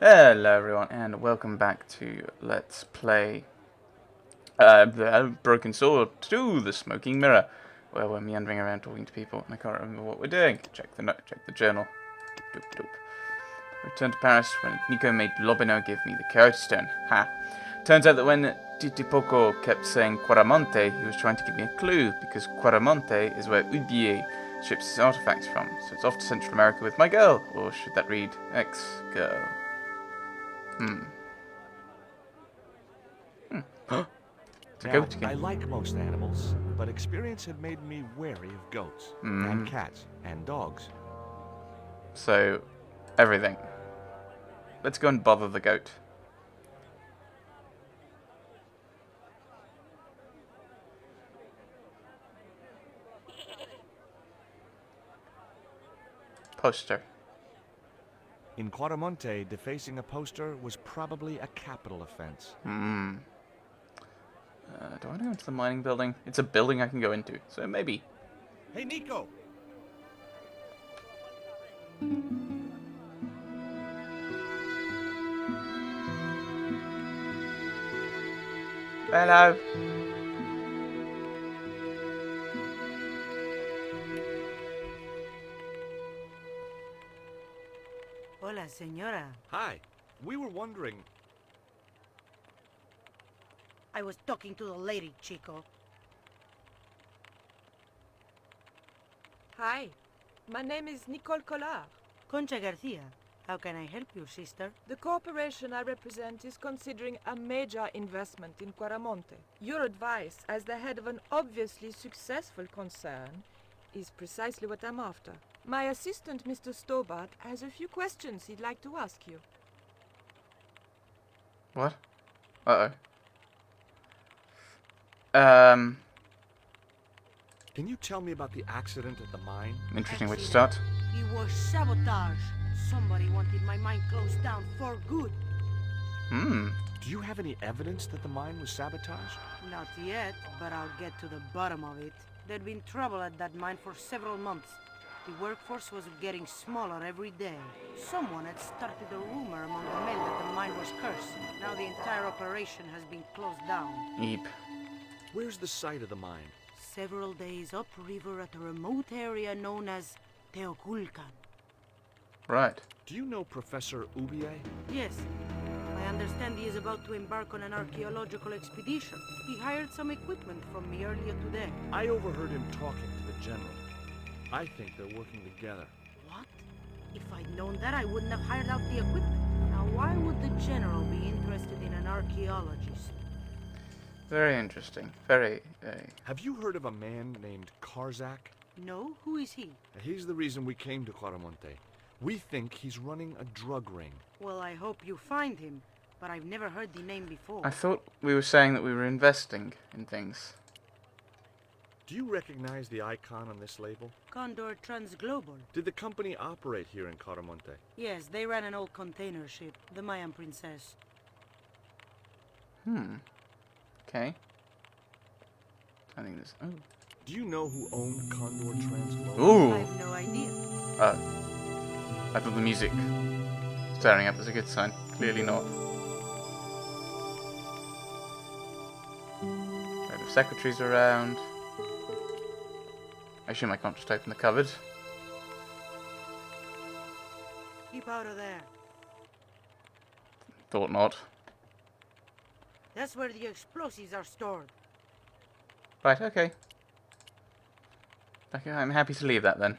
Hello everyone and welcome back to Let's Play the Broken Sword to the Smoking Mirror, where we're meandering around talking to people and I can't remember what we're doing. Check the note, check the journal. Doop doop. Returned to Paris when Nico made Lobino give me the Kyoto Stone. Ha! Turns out that when Titipoco kept saying Quaramonte, he was trying to give me a clue, because Quaramonte is where Oubier ships his artifacts from, so it's off to Central America with my girl, or should that read ex-girl? It's a Now, goat again. I like most animals, but experience had made me wary of goats, and cats, and dogs. So, everything. Let's go and bother the goat. Poster. In Quaramonte, defacing a poster was probably a capital offense. Do I want to go into the mining building? It's a building I can go into, so maybe. Hey, Nico! Hello. Hola, señora. Hi. We were wondering... I was talking to the lady, Chico. Hi, my name is Nicole Collard. Concha Garcia. How can I help you, sister? The corporation I represent is considering a major investment in Quaramonte. Your advice, as the head of an obviously successful concern, is precisely what I'm after. My assistant, Mr. Stobart, has a few questions he'd like to ask you. What? Uh-oh. Can you tell me about the accident at the mine? Interesting way to start. It was sabotage. Somebody wanted my mine closed down for good. Do you have any evidence that the mine was sabotaged? Not yet, but I'll get to the bottom of it. There'd been trouble at that mine for several months. The workforce was getting smaller every day. Someone had started a rumor among the men that the mine was cursed. Now the entire operation has been closed down. Eep. Where's the site of the mine? Several days upriver at a remote area known as Teoculcan. Right. Do you know Professor Oubier? Yes. I understand he is about to embark on an archaeological expedition. He hired some equipment from me earlier today. I overheard him talking to the general. I think they're working together. What? If I'd known that, I wouldn't have hired out the equipment. Now, why would the general be interested in an archaeologist? Very interesting. Very. Have you heard of a man named Karzak? No? Who is he? He's the reason we came to Quaramonte. We think he's running a drug ring. Well, I hope you find him, but I've never heard the name before. I thought we were saying that we were investing in things. Do you recognize the icon on this label? Condor Transglobal. Did the company operate here in Quaramonte? Yes, they ran an old container ship, the Mayan Princess. Okay. I think this. Oh. Do you know who owned Condor Transglobal? Ooh. I have no idea. I thought the music starting up was a good sign. Clearly not. Load of secretaries around. I assume I can't just open the cupboard. Keep out of there. Thought not. That's where the explosives are stored. Right, okay. Okay, I'm happy to leave that then.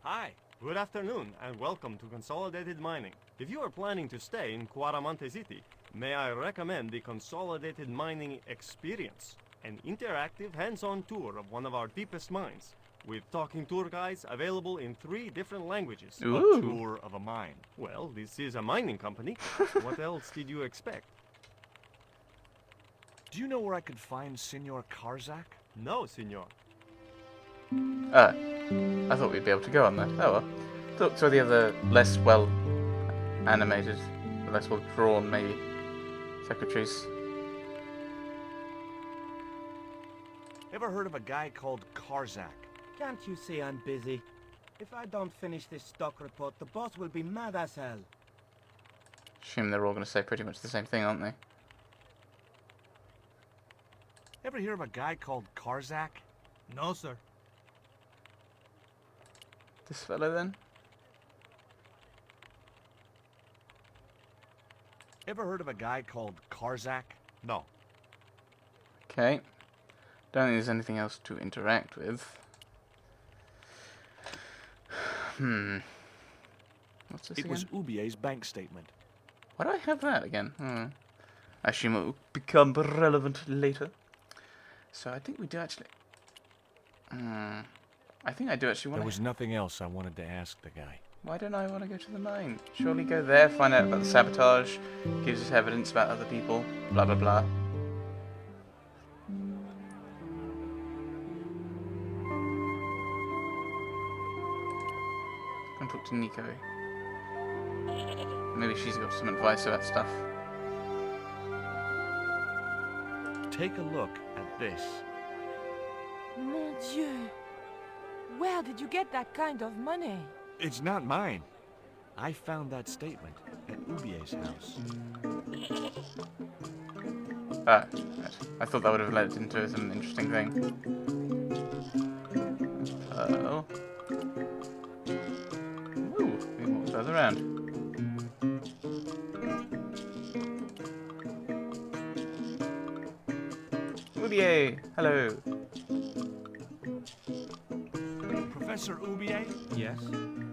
Hi, good afternoon, and welcome to Consolidated Mining. If you are planning to stay in Quaramonte City, may I recommend the Consolidated Mining Experience, an interactive hands-on tour of one of our deepest mines, with talking tour guides available in 3 different languages. Ooh. A tour of a mine. Well, this is a mining company. What else did you expect? Do you know where I could find Senor Karzak? No, senor. I thought we'd be able to go on that. Oh well. Talk to the other less well animated, less well drawn maybe secretaries. Ever heard of a guy called Karzak? Can't you see I'm busy? If I don't finish this stock report, the boss will be mad as hell. Assume they're all going to say pretty much the same thing, aren't they? Ever hear of a guy called Karzak? No, sir. This fellow then? Ever heard of a guy called Karzak? No. Okay. Don't think there's anything else to interact with. What's this It again? was Oubier's bank statement. Why do I have that again? I assume it will become relevant later. So I think we do actually... I think I do actually want There to... was nothing else I wanted to ask the guy. Why don't I want to go to the mine? Surely go there, find out about the sabotage, gives us evidence about other people, blah blah blah. Go and talk to Nico. Maybe she's got some advice about stuff. Take a look at this. Mon Dieu! Where did you get that kind of money? It's not mine. I found that statement at Oubier's house. Ah, right. I thought that would have led into some interesting thing. Oh. Ooh, we can walk further around. Oubier, hello. Professor Oubier? Yes?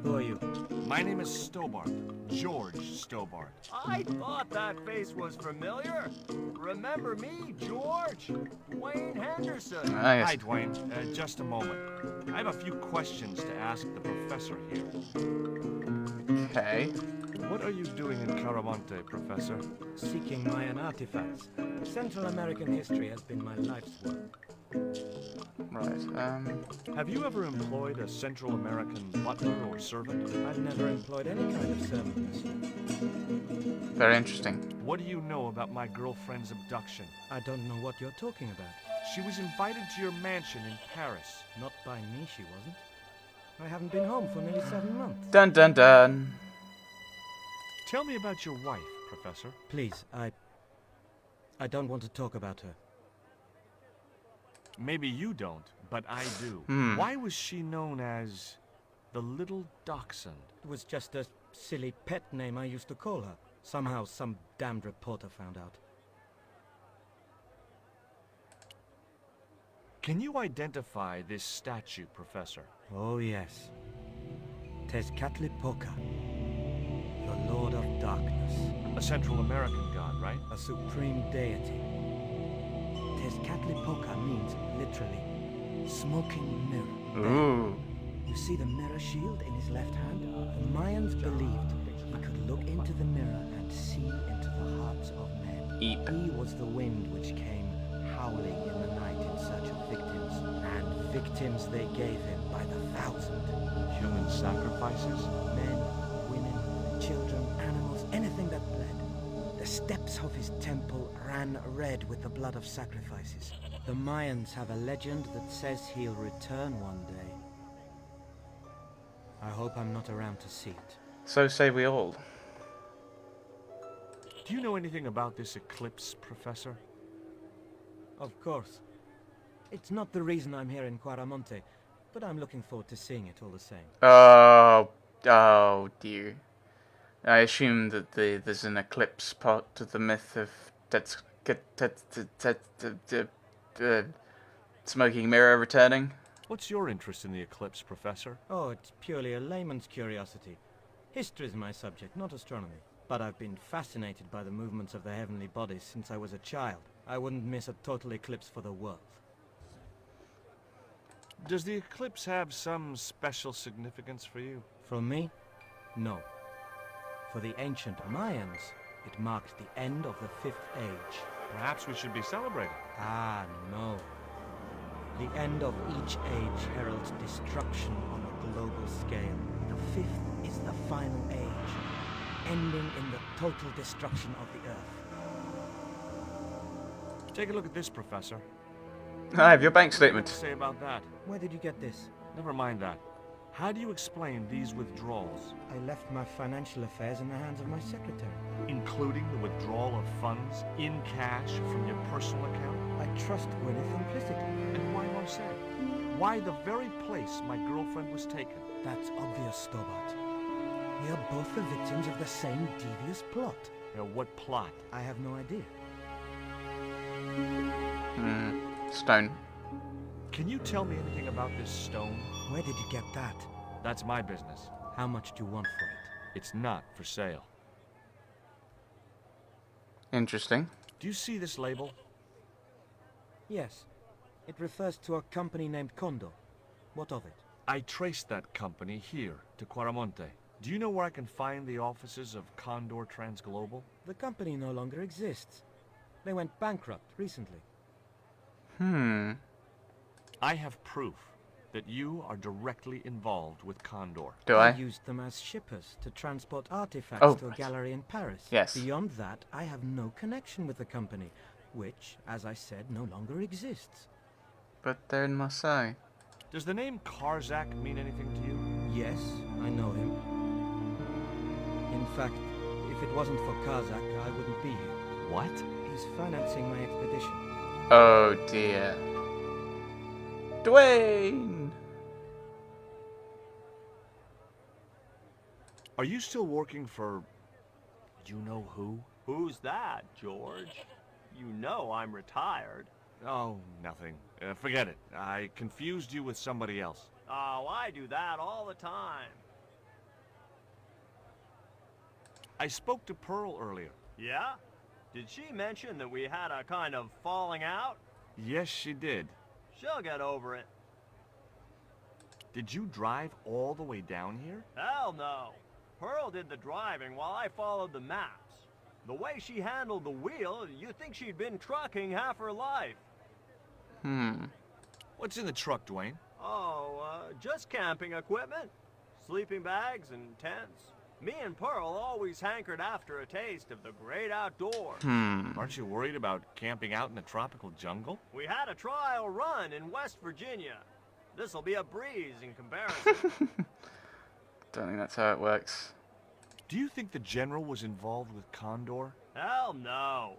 Who are you? My name is Stobart. George Stobart. I thought that face was familiar. Remember me, George? Wayne Henderson. Ah, yes. Hi, Dwayne. Just a moment. I have a few questions to ask the professor here. Okay. What are you doing in Caramonte, Professor? Seeking Mayan artifacts. Central American history has been my life's work. Right, Have you ever employed a Central American butler or servant? I've never employed any kind of servant, monsieur. very interesting. What do you know about my girlfriend's abduction? I don't know what you're talking about. She was invited to your mansion in Paris. Not by me, she wasn't. I haven't been home for nearly 7 months. Dun dun dun. Tell me about your wife, Professor. Please, I don't want to talk about her. Maybe you don't, but I do. Why was she known as the Little Dachshund? It was just a silly pet name I used to call her. Somehow some damned reporter found out. Can you identify this statue, Professor? Oh yes. Tezcatlipoca, the Lord of Darkness, A Central American god, right? a supreme deity. Tezcatlipoca means literally smoking mirror. There. Ooh. You see the mirror shield in his left hand? The Mayans believed he could look into the mirror and see into the hearts of men. Eep. He was the wind which came howling in the night in search of victims, and victims they gave him by the thousand. Human sacrifices? Men, women, children, animals, anything that bled. The steps of his temple ran red with the blood of sacrifices. The Mayans have a legend that says he'll return one day. I hope I'm not around to see it. So say we all. Do you know anything about this eclipse, Professor? Of course. It's not the reason I'm here in Quaramonte, but I'm looking forward to seeing it all the same. Oh dear. I assume that there's an eclipse part to the myth of smoking mirror returning. What's your interest in the eclipse, Professor? Oh, it's purely a layman's curiosity. History's my subject, not astronomy. But I've been fascinated by the movements of the heavenly bodies since I was a child. I wouldn't miss a total eclipse for the world. Does the eclipse have some special significance for you? From me? No. For the ancient Mayans, it marked the end of the Fifth Age. Perhaps we should be celebrating. Ah, no. The end of each age heralds destruction on a global scale. The fifth is the final age, ending in the total destruction of the Earth. Take a look at this, Professor. I have your bank What statement. do you say about that? Where did you get this? Never mind that. How do you explain these withdrawals? I left my financial affairs in the hands of my secretary. Including the withdrawal of funds in cash from your personal account? I trust Gwyneth implicitly. And why Marseille? Why the very place my girlfriend was taken? That's obvious, Stobart. We are both the victims of the same devious plot. What plot? I have no idea. Stone. Can you tell me anything about this stone? Where did you get that? That's my business. How much do you want for it? It's not for sale. Interesting. Do you see this label? Yes. It refers to a company named Condor. What of it? I traced that company here to Quaramonte. Do you know where I can find the offices of Condor Transglobal? The company no longer exists. They went bankrupt recently. I have proof that you are directly involved with Condor. Do I? used them as shippers to transport artifacts Oh, to a right. gallery in Paris. Yes. Beyond that, I have no connection with the company, which, as I said, no longer exists. But they're in Marseille. Does the name Karzak mean anything to you? Yes, I know him. In fact, if it wasn't for Kazak, I wouldn't be here. What? He's financing my expedition. Oh dear. Dwayne! Are you still working for... you know who? Who's that, George? You know I'm retired. Oh, nothing. Forget it. I confused you with somebody else. Oh, I do that all the time. I spoke to Pearl earlier. Yeah? Did she mention that we had a kind of falling out? Yes, she did. She'll get over it. Did you drive all the way down here? Hell no. Pearl did the driving while I followed the maps. The way she handled the wheel, you'd think she'd been trucking half her life. What's in the truck, Dwayne? Oh, just camping equipment. Sleeping bags and tents. Me and Pearl always hankered after a taste of the great outdoors. Aren't you worried about camping out in the tropical jungle? We had a trial run in West Virginia. This'll be a breeze in comparison. Don't think that's how it works. Do you think the general was involved with Condor? Hell no.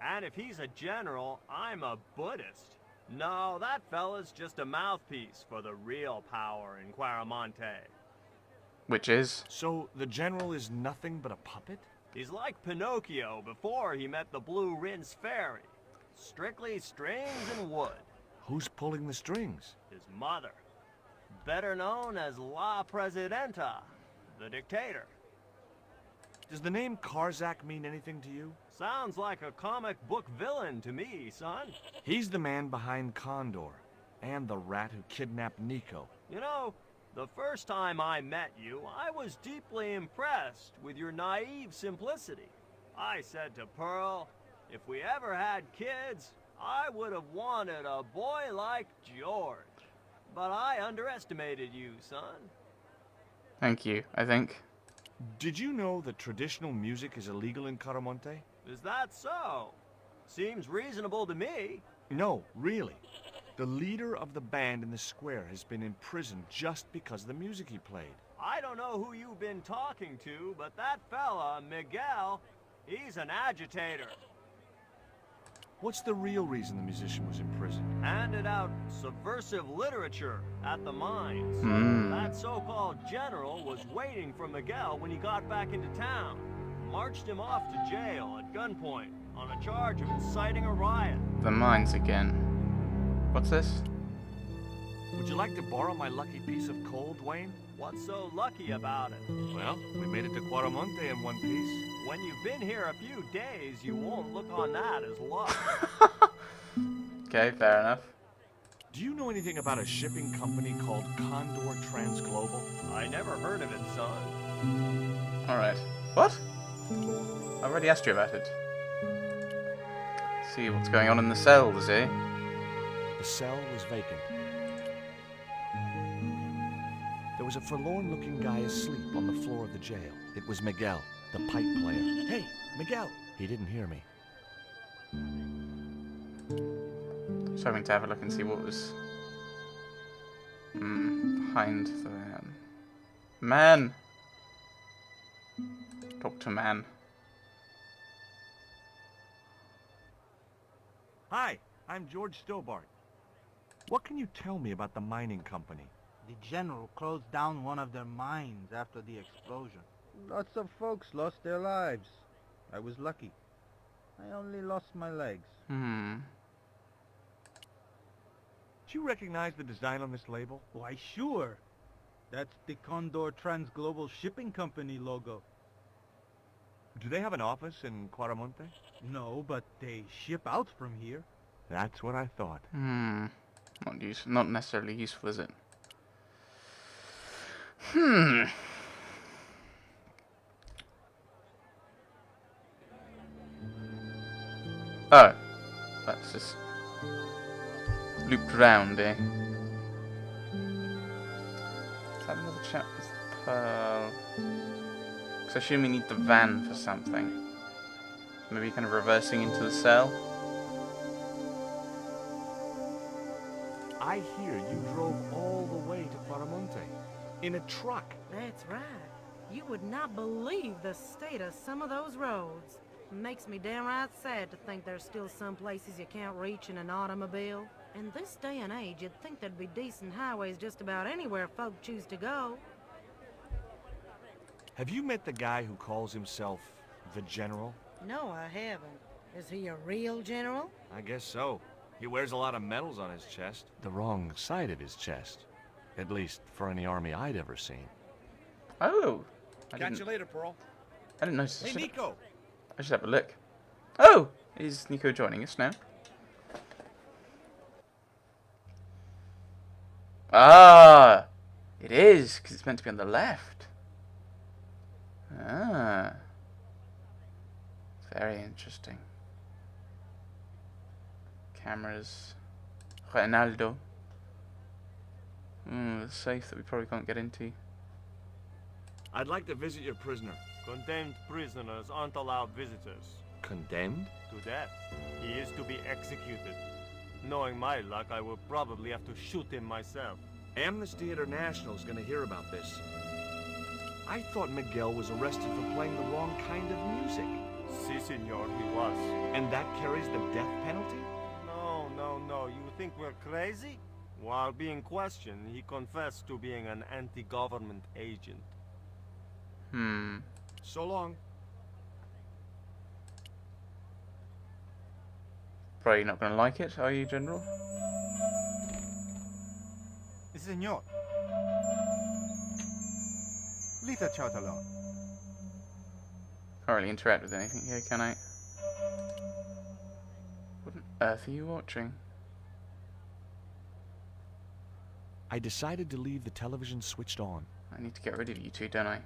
And if he's a general, I'm a Buddhist. No, that fella's just a mouthpiece for the real power in Quaramonte. Which is? So the general is nothing but a puppet? He's like Pinocchio before he met the Blue Rinse Fairy. Strictly strings and wood. Who's pulling the strings? His mother. Better known as La Presidenta, the dictator. Does the name Karzak mean anything to you? Sounds like a comic book villain to me, son. He's the man behind Condor, and the rat who kidnapped Nico. You know, the first time I met you, I was deeply impressed with your naive simplicity. I said to Pearl, if we ever had kids, I would have wanted a boy like George. But I underestimated you, son. Thank you, I think. Did you know that traditional music is illegal in Caramonte? Is that so? Seems reasonable to me. No, really. The leader of the band in the square has been in prison just because of the music he played. I don't know who you've been talking to, but that fella, Miguel, he's an agitator. What's the real reason the musician was in prison? Handed out subversive literature at the mines. That so-called general was waiting for Miguel when he got back into town. Marched him off to jail at gunpoint on a charge of inciting a riot. The mines again. What's this? Would you like to borrow my lucky piece of coal, Dwayne? What's so lucky about it? Well, we made it to Quaramonte in one piece. When you've been here a few days, you won't look on that as luck. Okay, fair enough. Do you know anything about a shipping company called Condor Transglobal? I never heard of it, son. Alright. What? I already asked you about it. See what's going on in the cells, eh? The cell was vacant. There was a forlorn-looking guy asleep on the floor of the jail. It was Miguel, the pipe player. Hey, Miguel! He didn't hear me. Just hoping to have a look and see what was behind the van. Man! Talk to man. Hi, I'm George Stobart. What can you tell me about the mining company? The general closed down one of their mines after the explosion. Lots of folks lost their lives. I was lucky. I only lost my legs. Hmm. Do you recognize the design on this label? Why, sure. That's the Condor Transglobal Shipping Company logo. Do they have an office in Quaramonte? No, but they ship out from here. That's what I thought. Hmm. Not necessarily useful, is it? Hmm. Oh. That's just looped round, eh? Is that another chap with pearl? Because I assume we need the van for something. Maybe kind of reversing into the cell? I hear you drove all the way to Quaramonte in a truck. That's right. You would not believe the state of some of those roads. Makes me downright sad to think there's still some places you can't reach in an automobile. In this day and age, you'd think there'd be decent highways just about anywhere folk choose to go. Have you met the guy who calls himself the General? No, I haven't. Is he a real general? I guess so. He wears a lot of medals on his chest. The wrong side of his chest. At least for any army I'd ever seen. Oh! Catch you later, Pearl. I didn't notice. Hey, Nico! I should have a look. Oh! Is Nico joining us now? Ah! It is, because it's meant to be on the left. Ah. Very interesting. Cameras. Ronaldo. The safe that we probably can't get into. I'd like to visit your prisoner. Condemned prisoners aren't allowed visitors. Condemned? To death. He is to be executed. Knowing my luck, I will probably have to shoot him myself. Amnesty International's gonna hear about this. I thought Miguel was arrested for playing the wrong kind of music. Si, senor, he was. And that carries the death penalty? No. You think we're crazy? While being questioned, he confessed to being an anti-government agent. So long. Probably not going to like it, are you, General? Senor. Leave the child alone. Can't really interact with anything here, can I? What on earth are you watching? I decided to leave the television switched on. I need to get rid of you two, don't I?